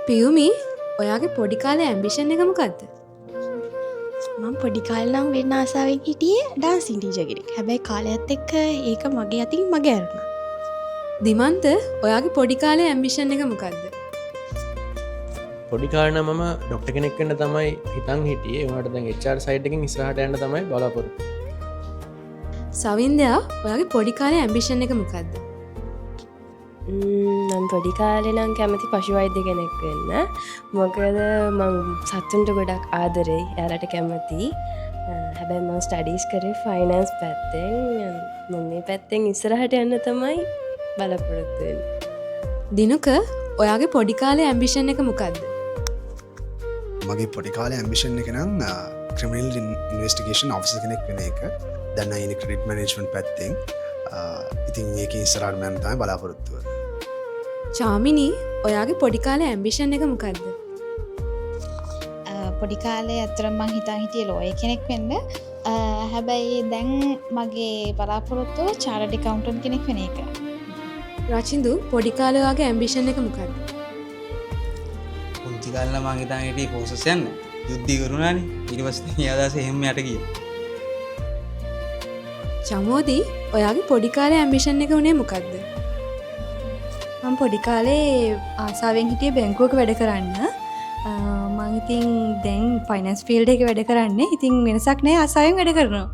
පියුමි ඔයාගේ පොඩි කාලේ ඇම්බිෂන් එක මොකක්ද? මම පොඩි කාලේ නම් වෙන්න ආසාවෙන් හිටියේ ඩාන්සින් ටීචර් කෙනෙක්. හැබැයි කාලයත් එක්ක ඒක මගේ අතින් මගේ අරුණා. දිමන්ත ඔයාගේ පොඩි කාලේ ඇම්බිෂන් එක මොකක්ද? පොඩි කාරණ මම ඩොක්ට කෙනෙක් වන්න තමයි හිතන් හිටියේ වට දැන් HR සයිට් එකින් ඉස්රහට යන්න තමයි බලාපොරොත්තු. සවින්දයා ඔයාගේ පොඩි කාලේ ඇම්බිෂන් එක මොකක්ද? නම් පොඩි කාලේ නම් කැමති පශු වෛද්‍ය කෙනෙක් වෙන්න. මොකද මං සත්තුන්ට ගොඩක් ආදරෙයි. එයාලට කැමති. හැබැයි මම ස්ටඩීස් කරේ ෆයිනෑන්ස් පැත්තෙන්. මම මේ පැත්තෙන් ඉස්සරහට යන්න තමයි බලාපොරොත්තු වෙන්නේ. දිනුක ඔයාගේ පොඩි කාලේ ඇම්බිෂන් එක මොකක්ද? මගේ පොඩි කාලේ ඇම්බිෂන් එක නම් ක්‍රිමිනල් ඉන්වෙස්ටිගේෂන් ඔෆිසර් කෙනෙක් වෙන එක. දැන් අයින ක්‍රෙඩිට් මැනේජ්මන්ට් පැත්තෙන්. ඉතින් ඒකේ ඉස්සරහට මම තමයි බලාපොරොත්තු වෙන්නේ. චාමිනී ඔයාගේ පොඩි කාලේ ඇම්බිෂන් එක මොකක්ද? පොඩි කාලේ ඇත්තටම මං හිතා හිටියේ ලෝයර් කෙනෙක් වෙන්න. හැබැයි දැන් මගේ බලාපොරොත්තුව චාර්ටඩ් ඇකවුන්ටන්ට් කෙනෙක් වෙන එක. රචින්දු පොඩි කාලේ ඔයාගේ ඇම්බිෂන් එක මොකක්ද? පුංචි කාලේ මං හිතාන හිටියේ ෆෝසස් යන්න. යුද්ධ ඉවරුණානේ. ඊට පස්සේ මේ අදහස එහෙම යට ගියා. චමෝදි ඔයාගේ පොඩි කාලේ ඇම්බිෂන් එක උනේ මොකක්ද? මම පොඩි කාලේ ආසාවෙන් හිටියේ බැංකුවක වැඩ කරන්න. මං ඉතින් දැන් ෆයිනෑන්ස් ෆීල්ඩ් එකේ වැඩ කරන්නේ. ඉතින් වෙනසක් නැහැ ආසාවෙන් වැඩ කරනවා.